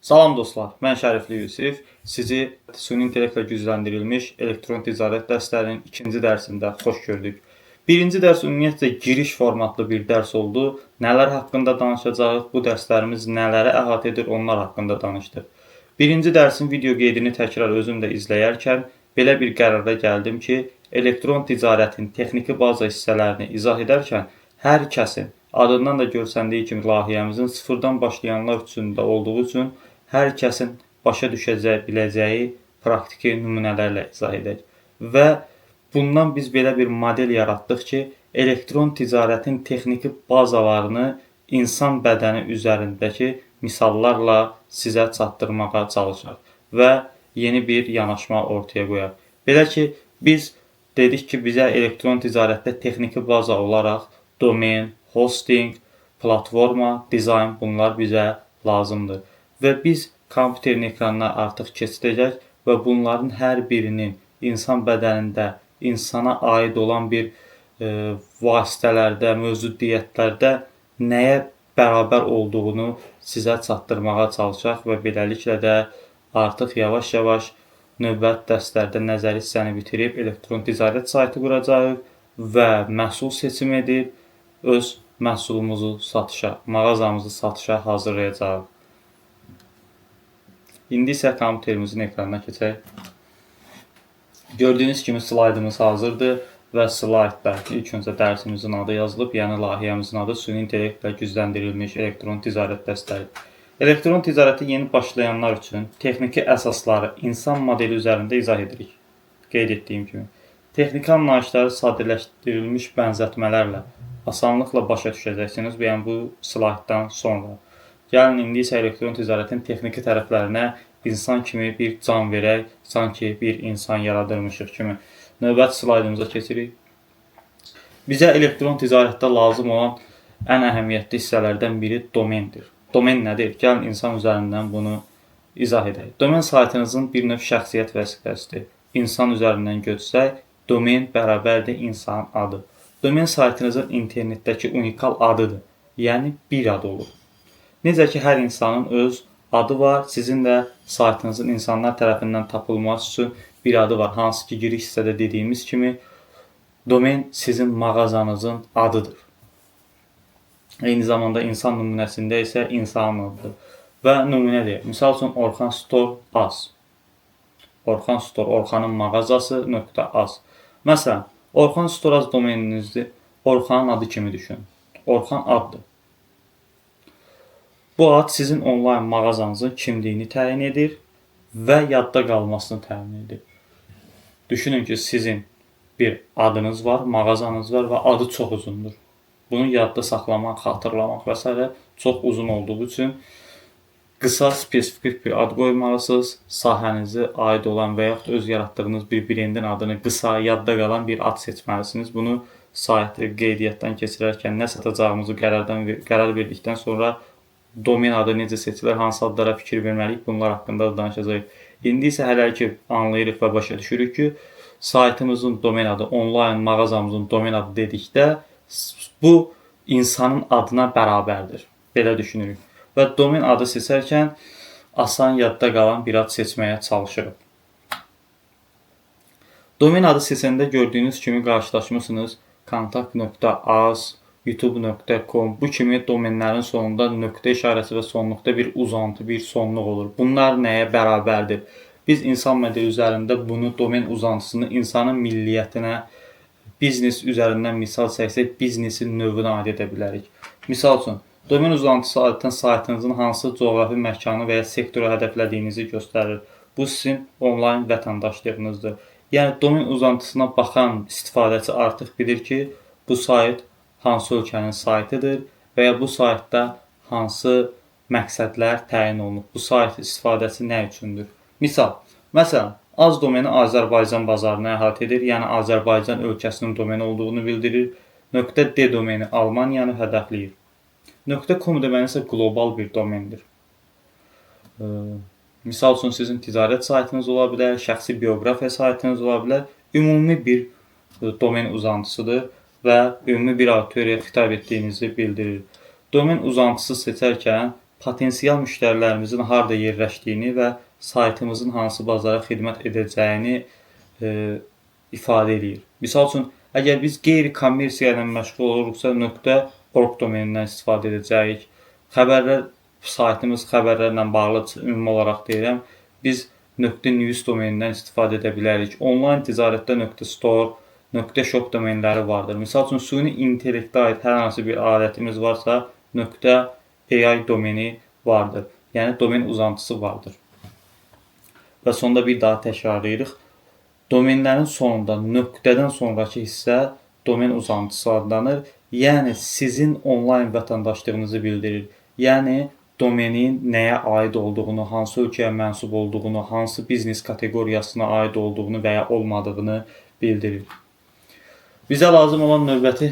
Salam dostlar, mən Şərifli Yusif. Sizi süni intellektlə gücləndirilmiş elektron ticarət dərslərinin ikinci dərsində xoş gördük. Birinci dərs ümumiyyətlə giriş formatlı bir dərs oldu. Nələr haqqında danışacağıq, bu dərslərimiz nələri əhatə edir, onlar haqqında danışdıq. Birinci dərsin video qeydini təkrar özüm də izləyərkən belə bir qərara gəldim ki, elektron ticarətin texniki baza hissələrini izah edərkən hər kəsin adından da görsəndiyi kimi layihəmizin sıfırdan başlayanlar üçün də olduğu üçün hər kəsin başa biləcəyi praktiki nümunələrlə izah edək. Və bundan biz belə bir model yaratdıq ki, elektron ticarətin texniki bazalarını insan bədəni üzərindəki misallarla sizə çatdırmağa çalışaq və yeni bir yanaşma ortaya qoyaq. Belə ki, biz dedik ki, bizə elektron ticarətdə texniki baza olaraq domen, hosting, platforma, dizayn bunlar bizə lazımdır. Və biz kompüterin ekranına artıq keçidəcək və bunların hər birinin insan bədənində insana aid olan bir vasitələrdə, mövcudiyyətlərdə nəyə bərabər olduğunu sizə çatdırmağa çalışaq və beləliklə də artıq yavaş-yavaş növbəti dərslərdə nəzəri hissəni bitirib elektron ticarət saytı quracağıq və məhsul seçim edib öz məhsulumuzu satışa, mağazamızı satışa hazırlayacağıq. İndi isə kompüterimizin ekranına keçək. Gördüyünüz kimi slaydımız hazırdır və slaydda ilk öncə dərsimizin adı yazılıb, yəni layihəmizin adı süni intellektlə gücləndirilmiş elektron ticarət dərsləri. Elektron ticarətə yeni başlayanlar üçün texniki əsasları insan modeli üzərində izah edirik. Qeyd etdiyim kimi, texniki anlayışları sadələşdirilmiş bənzətmələrlə asanlıqla başa düşəcəksiniz, yəni bu slayddan sonra. Gəlin indi isə elektron ticarətin texniki tərəflərinə insan kimi bir can verək, sanki bir insan yaradırmışıq kimi. Növbəti slaydımıza keçirik. Bizə elektron ticarətdə lazım olan ən əhəmiyyətli hissələrdən biri domendir. Domen nədir? Gəlin insan üzərindən bunu izah edək. Domen saytınızın bir növ şəxsiyyət vəsiqəsidir. İnsan üzərindən götürsək, domen bərabərdir insan adı. Domen saytınızın internetdəki unikal adıdır. Yəni bir adı olur. Necə ki, hər insanın öz adı var, sizin də saytınızın insanlar tərəfindən tapılması üçün bir adı var. Hansı ki, giriş hissədə dediyimiz kimi, domen sizin mağazanızın adıdır. Eyni zamanda insan nümunəsində isə insanın adıdır. Və nümunə deyək. Misal üçün, Orxan Store az. Orxan Store, Orxanın mağazası .az. Məsələn, Orxan Store az domeninizdir. Orxanın adı kimi düşünün. Orxan addır. Bu ad sizin onlayn mağazanızın kimliyini təyin edir və yadda qalmasını təmin edir. Düşünün ki, sizin bir adınız var, mağazanız var və adı çox uzundur. Bunu yadda saxlamaq, xatırlamaq və s. çox uzun olduğu üçün qısa, spesifik bir ad qoymalısınız. Sahənizə aid olan və yaxud öz yaratdığınız bir brendin adını qısa, yadda qalan bir ad seçməlisiniz. Bunu saytı qeydiyyatdan keçirərkən nə satacağımızı qərar verdikdən sonra domen adı necə seçilir, hansı adlara fikir verməliyik, bunlar haqqında da danışacağıq. İndi isə hələ ki anlayırıq və başa düşürük ki, saytımızın domen adı, onlayn mağazamızın domen adı dedikdə bu insanın adına bərabərdir. Belə düşünürük. Və domen adı seçərkən asan yadda qalan bir ad seçməyə çalışırıq. Domen adı seçəndə gördüyünüz kimi qarşılaşmışsınız kontakt.az, youtube.com bu kimi domenlərin sonunda nöqtə işarəsi və sonluqda bir uzantı, bir sonluq olur. Bunlar nəyə bərabərdir? Biz insan modeli üzərində bunu domen uzantısını insanın milliyyətinə, biznes üzərindən misal çəksək, biznesin növünə aid edə bilərik. Misal üçün, domen uzantısı adətən saytınızın hansı coğrafi məkanı və ya sektoru hədəflədiyinizi göstərir. Bu sizin onlayn vətəndaşlığınızdır. Yəni, domen uzantısına baxan istifadəçi artıq bilir ki, bu sayt hansı ölkənin saytıdır və ya bu saytda hansı məqsədlər təyin olunub. Bu sayt istifadəçi nə üçündür? Misal, məsələn, az domeni Azərbaycan bazarını əhatə edir, yəni Azərbaycan ölkəsinin domeni olduğunu bildirir. .d domeni Almaniyanı hədəfləyir. .com deməli isə qlobal bir domendir. Misal üçün, sizin ticarət saytınız ola bilər, şəxsi bioqrafiya saytınız ola bilər, ümumi bir domen uzantısıdır və ümumi bir auditoriyaya xitab etdiyinizi bildirir. Domen uzantısı seçərkən potensial müştərilərimizin harda yerləşdiyini və saytımızın hansı bazara xidmət edəcəyini ifadə edir. Misal üçün, əgər biz qeyri-kommersiya ilə məşğul oluruqsa, .org domenindən istifadə edəcəyik. Xəbərlər, saytımız xəbərlərlə bağlı ümumi olaraq deyirəm, biz .news domenindən istifadə edə bilərik. Onlayn ticarətdə .store, .shop domenləri vardır. Misal üçün, süni intellektə aid hər hansı bir alətimiz varsa, .ai domeni vardır. Yəni, domen uzantısı vardır. Və sonda bir daha təkrarlayırıq. Domenlərin sonunda nöqtədən sonraki hissə domen uzantısı adlanır. Yəni, sizin onlayn vətəndaşlığınızı bildirir. Yəni, domenin nəyə aid olduğunu, hansı ölkəyə mənsub olduğunu, hansı biznes kateqoriyasına aid olduğunu və ya olmadığını bildirir. Bizə lazım olan növbəti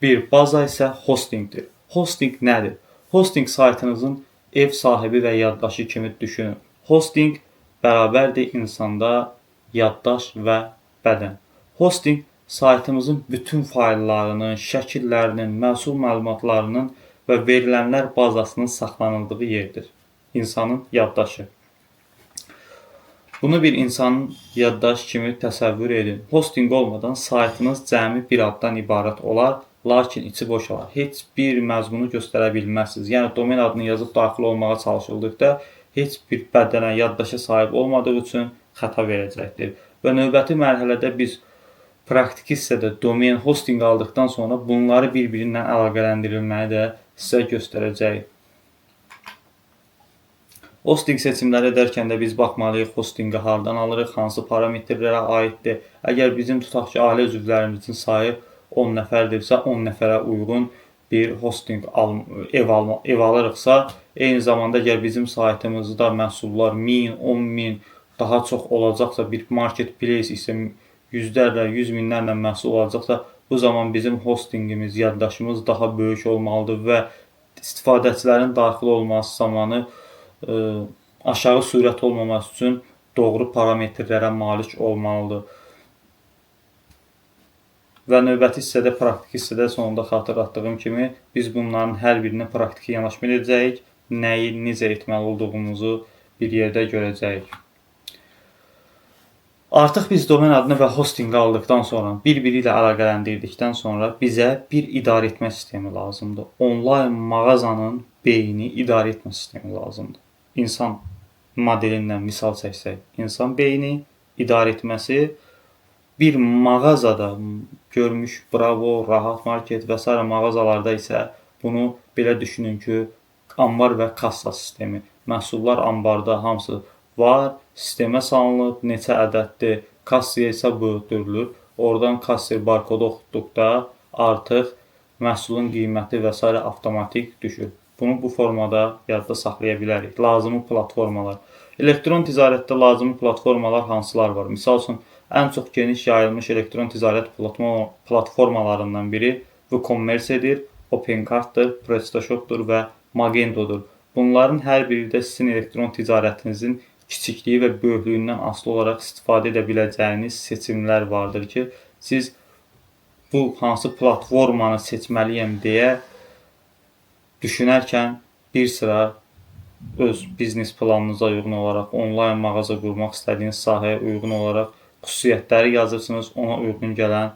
bir baza isə hostingdir. Hosting nədir? Hosting saytınızın ev sahibi və yaddaşı kimi düşünün. Hosting bərabərdir insanda yaddaş və bədən. Hosting saytımızın bütün fayllarının, şəkillərinin, məhsul məlumatlarının və verilənlər bazasının saxlanıldığı yerdir. İnsanın yaddaşı. Bunu bir insanın yaddaşı kimi təsəvvür edin. Hosting olmadan saytınız cəmi bir addan ibarət olar, lakin içi boş olar. Heç bir məzmunu göstərə bilməzsiniz. Yəni, domen adını yazıb daxil olmağa çalışıldıqda heç bir bədənə, yaddaşa sahib olmadığı üçün xəta verəcəkdir. Və növbəti mərhələdə biz praktik hissədə domen hosting aldıqdan sonra bunları bir-birindən əlaqələndirilməyi də sizə göstərəcəyik. Hosting seçimləri edərkən də biz baxmalıyıq hostingi hardan alırıq, hansı parametrlərə aiddir. Əgər bizim tutaq ki, ailə üzvlərimizin sayı 10 nəfərdirsə, 10 nəfərə uyğun bir hosting ev alırıqsa, eyni zamanda əgər bizim saytımızda məhsullar 1000, 10.000 daha çox olacaqsa, bir marketplace isə yüzlərlə, 100 minlərlə məhsul olacaqsa, bu zaman bizim hostingimiz, yaddaşımız daha böyük olmalıdır və istifadəçilərin daxil olması zamanı aşağı sürət olmaması üçün doğru parametrlərə malik olmalıdır. Və növbəti hissədə, praktik hissədə sonunda xatırlatdığım kimi biz bunların hər birini praktiki yanaşma edəcəyik, nəyi necə etməli olduğumuzu bir yerdə görəcəyik. Artıq biz domen adını və hostingi aldıqdan sonra, bir-biri ilə əlaqələndirdikdən sonra bizə bir idarə etmə sistemi lazımdır. Onlayn mağazanın beyni idarə etmə sistemi lazımdır. İnsan modelindən misal çəksək, insan beyni idarə etməsi bir mağazada görmüş Bravo, Rahat Market və s. mağazalarda isə bunu belə düşünün ki, ambar və kassa sistemi. Məhsullar ambarda hamısı var, sistemə salınıb, neçə ədəddir, kassaya isə bu ötürülür. Oradan kasser barkodu oxutduqda artıq məhsulun qiyməti və s. avtomatik düşür. Bunu bu formada yadda saxlaya bilərik. Lazımi platformalar. Elektron ticarətdə lazımi platformalar hansılar var? Misal üçün, ən çox geniş yayılmış elektron ticarət platformalarından biri WooCommerce-dir, OpenCart'dır, PrestaShop'dur və Magento'dur. Bunların hər biri də sizin elektron ticarətinizin kiçikliyi və böyüklüyündən asılı olaraq istifadə edə biləcəyiniz seçimlər vardır ki, siz bu hansı platformanı seçməliyəm deyə düşünərkən bir sıra öz biznes planınıza uyğun olaraq, onlayn mağaza qurmaq istədiyiniz sahəyə uyğun olaraq xüsusiyyətləri yazırsınız, ona uyğun gələn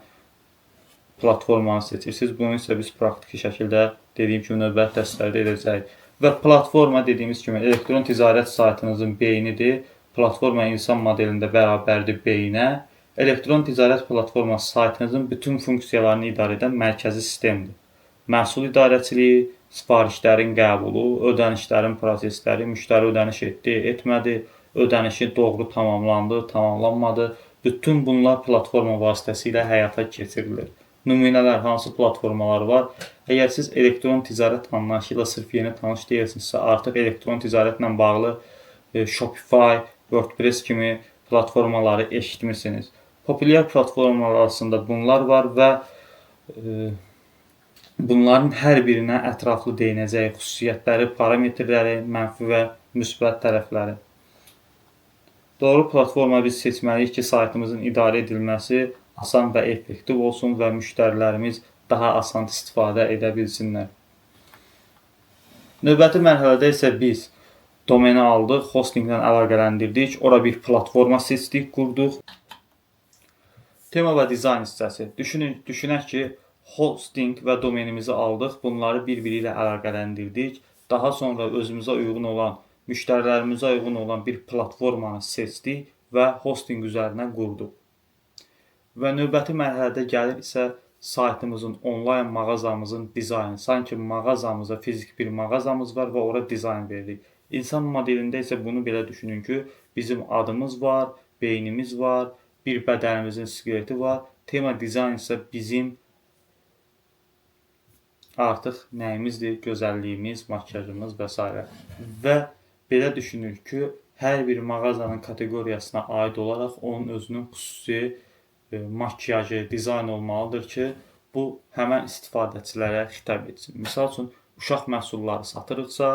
platformanı seçirsiniz. Bunu isə biz praktiki şəkildə dediyim kimi növbəti dərslərdə edəcəyik. Və platforma dediyimiz kimi elektron ticarət saytınızın beynidir. Platforma insan modelində bərabərdir beyinə. Elektron ticarət platforması saytınızın bütün funksiyalarını idarə edən mərkəzi sistemdir. Məhsul idarəçiliyi, sifarişlərin qəbulu, ödənişlərin prosesləri, müştəri ödəniş etdi, etmədi, ödənişi doğru tamamlandı, tamamlanmadı. Bütün bunlar platforma vasitəsilə həyata keçirilir. Nümunələr, hansı platformalar var? Əgər siz elektron ticarət anlayışı ilə sırf yeni tanış deyilsinizsə, artıq elektron ticarətlə bağlı Shopify, WordPress kimi platformaları eşitmirsiniz. Populyar platformalar arasında bunlar var və bunların hər birinə ətraflı deyinəcək xüsusiyyətləri, parametrləri, mənfi və müsbət tərəfləri. Doğru platforma biz seçməliyik ki, saytımızın idarə edilməsi asan və effektiv olsun və müştərilərimiz daha asan istifadə edə bilsinlər. Növbəti mərhələdə isə biz domeni aldıq, hostinglə əlaqələndirdik, ora bir platforma seçdik, qurduq. Tema və dizayn hissəsi. Düşünək ki, hosting və domenimizi aldıq, bunları bir-biri ilə əlaqələndirdik. Daha sonra özümüzə uyğun olan, müştərilərimizə uyğun olan bir platformanı seçdik və hosting üzərinə qurduq. Və növbəti mərhələdə gəlir isə saytımızın, onlayn mağazamızın dizaynı. Sanki mağazamıza, fiziki bir mağazamız var və ora dizayn veririk. İnsan modelində isə bunu belə düşünün ki, bizim adımız var, beynimiz var, bir bədənimizin skeleti var. Tema dizayn isə bizim artıq nəyimizdir? Gözəlliyimiz, makyajımız və s. Və belə düşünür ki, hər bir mağazanın kateqoriyasına aid olaraq onun özünün xüsusi makyajı, dizayn olmalıdır ki, bu həmən istifadəçilərə xitab etsin. Misal üçün, uşaq məhsulları satırıqsa,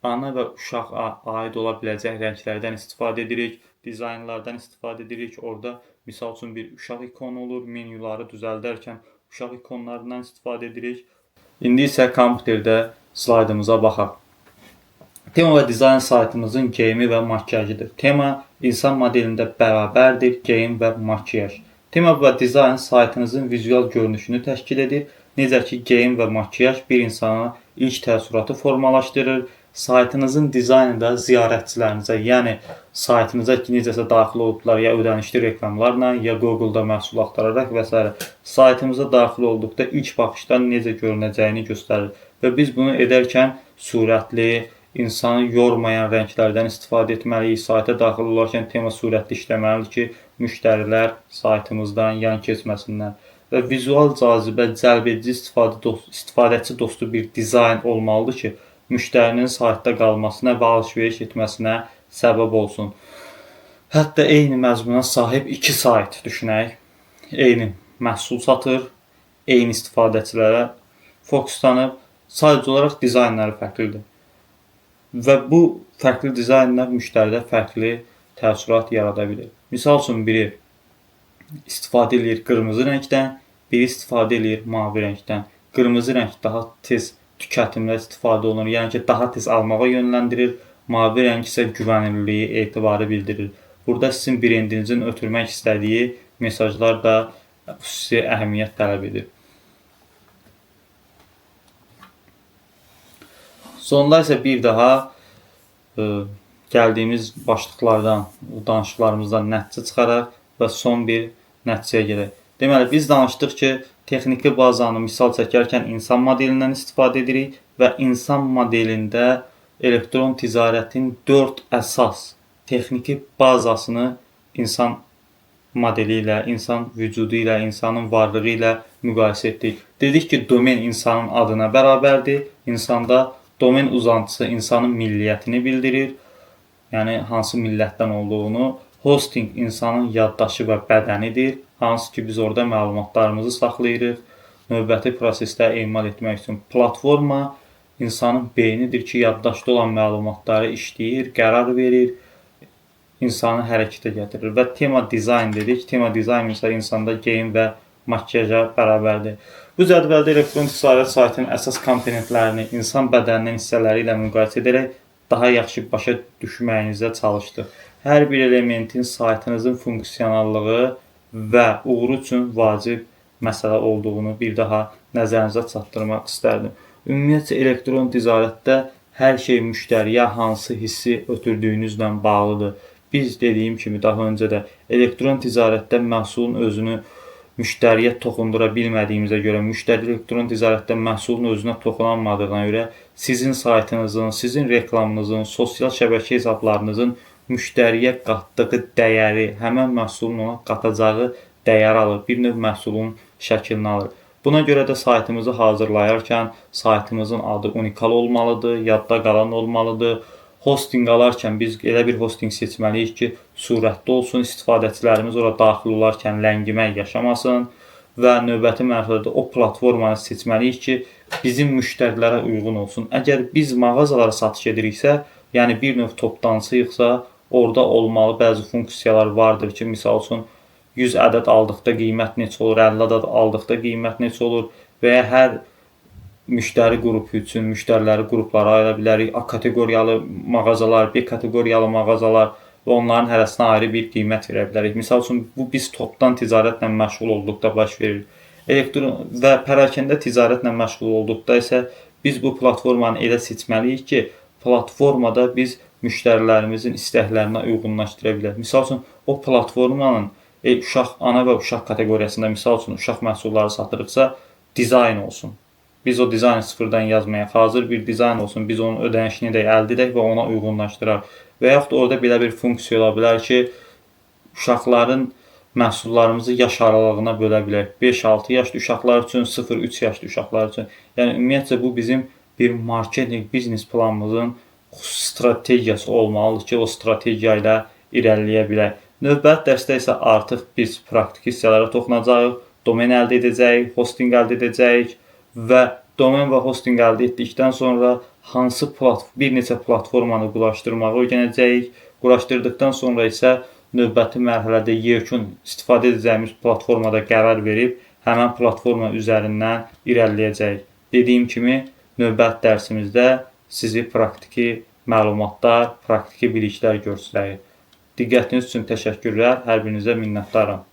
ana və uşağa aid ola biləcək rənglərdən istifadə edirik, dizaynlardan istifadə edirik. Orada misal üçün bir uşaq ikonu olur, menyuları düzəldərkən uşaq ikonlarından istifadə edirik. İndi isə kompüterdə slaydımıza baxaq. Tema və dizayn saytımızın geyimi və makyajıdır. Tema insan modelində bərabərdir, geyim və makyaj. Tema və dizayn saytınızın vizual görünüşünü təşkil edir. Necə ki, geyim və makyaj bir insana ilk təəssüratı formalaşdırır. Saytınızın dizaynı da ziyarətçilərinizə, yəni saytınıza ki, necəsə daxil olublar, ya ödənişli reklamlarla, ya Google-da məhsul axtararaq və s. saytımıza daxil olduqda ilk baxışdan necə görünəcəyini göstərir. Və biz bunu edərkən sürətli, insanı yormayan rənglərdən istifadə etməliyik. Sayta daxil olarkən tema sürətli işləməlidir ki, müştərilər saytımızdan yan keçməsinlər. Və vizual cazibə, cəlb edici istifadəçi dostu bir dizayn olmalıdır ki, müştərinin saytda qalmasına və alış-veriş etməsinə səbəb olsun. Hətta eyni məzmuna sahib iki sayt düşünək. Eyni məhsul satır, eyni istifadəçilərə fokuslanıb, sadəcə olaraq dizaynları fərqlidir. Və bu fərqli dizaynlar müştəridə fərqli təəssürat yarada bilir. Misal üçün, biri istifadə edir qırmızı rəngdən, biri istifadə edir mavi rəngdən. Qırmızı rəng daha tez tüketimdə istifadə olunur, yəni ki, daha tez almağa yönləndirir. Mavi rəng isə güvənilirliyi, etibarı bildirir. Burada sizin brendinizin ötürmək istədiyi mesajlar da xüsusi əhəmiyyət tələb edir. Sonda isə bir daha gəldiyimiz başlıqlardan, danışıqlarımızdan nəticə çıxaraq və son bir nəticəyə gələk. Deməli, biz danışdıq ki, texniki bazanı misal çəkərkən insan modelindən istifadə edirik və insan modelində elektron ticarətin 4 əsas texniki bazasını insan modeli ilə, insan vücudu ilə, insanın varlığı ilə müqayisə etdik. Dedik ki, domen insanın adına bərabərdir. İnsanda domen uzantısı insanın milliyyətini bildirir, yəni hansı millətdən olduğunu. Hosting insanın yaddaşı və bədənidir, hansı ki biz orada məlumatlarımızı saxlayırıq. Növbəti prosesdə emal etmək üçün platforma insanın beynidir ki, yaddaşda olan məlumatları işləyir, qərar verir, insanı hərəkətə gətirir. Və tema dizayn dedik. Tema dizayn isə insanda geyim və makyaja bərabərdir. Bu cədvəldə elektron ticarət saytının əsas komponentlərini insan bədəninin hissələri ilə müqayisə edərək daha yaxşı başa düşməyinizə çalışdıq. Hər bir elementin saytınızın funksionallığı və uğuru üçün vacib məsələ olduğunu bir daha nəzərinizə çatdırmaq istərdim. Ümumiyyətcə, elektron ticarətdə hər şey müştəriyə hansı hissi ötürdüyünüzlə bağlıdır. Biz dediyim kimi daha öncə də elektron ticarətdə məhsulun özünü müştəriyə toxundura bilmədiyimizə görə, müştəri elektron ticarətdə məhsulun özünə toxunanmadığına görə sizin saytınızın, sizin reklamınızın, sosial şəbəkə hesablarınızın müştəriyə qatdığı dəyəri, həmən məhsulun ona qatacağı dəyər alır, bir növ məhsulun şəklini alır. Buna görə də saytımızı hazırlayarkən saytımızın adı unikal olmalıdır, yadda qalan olmalıdır. Hosting alarkən biz elə bir hosting seçməliyik ki, sürətli olsun, istifadəçilərimiz ora daxil olarkən ləngimək yaşamasın və növbəti mərhələdə o platformanı seçməliyik ki, bizim müştərilərə uyğun olsun. Əgər biz mağazalara satış ediriksə, yəni bir növ toptancıyıqsa, orada olmalı bəzi funksiyalar vardır ki, misal üçün 100 ədəd aldıqda qiymət neçə olur, 50 ədəd aldıqda qiymət neçə olur və ya hər müştəri qrupu üçün müştəriləri qruplara ayıra bilərik. A kateqoriyalı mağazalar, B kateqoriyalı mağazalar və onların hərəsinə ayrı bir qiymət verə bilərik. Misal üçün, bu biz topdan ticarətlə məşğul olduqda baş verir. Elektron və pərakəndə ticarətlə məşğul olduqda isə biz bu platformanı elə seçməliyik ki, platformada biz müştərilərimizin istəklərinə uyğunlaşdıra bilək. Misal üçün, o platformanın uşaq, ana və uşaq kateqoriyasında misal üçün uşaq məhsulları satırıqsa, dizayn olsun. Biz o dizaynı sıfırdan yazmayaq, hazır bir dizayn olsun, biz onun ödənişini də əldə edək və ona uyğunlaşdıraq. Və yaxud orada belə bir funksiya ola bilər ki, uşaqların məhsullarımızı yaş aralığına bölə bilək. 5-6 yaşlı uşaqlar üçün, 0-3 yaşlı uşaqlar üçün. Yəni, ümumiyyətcə, bu bizim bir marketinq, biznes planımızın strategiyası olmalıdır ki, o strategiya ilə irəliləyə bilək. Növbəti dərsdə isə artıq biz praktik hissələrə toxunacağıq, domen əldə edəcəyik, hosting əldə edəcəyik və domen və hosting əldə etdikdən sonra hansı bir neçə platformanı quraşdırmağı öyrənəcəyik. Quraşdırdıqdan sonra isə növbəti mərhələdə yekun istifadə edəcəyimiz platformada qərar verib həmən platforma üzərindən irəliləyəcəyik. Dediyim kimi, növbəti dərsimizdə sizi praktiki məlumatlar, praktiki biliklər göstərir. Diqqətiniz üçün təşəkkürlər, hər birinizə minnətdaram.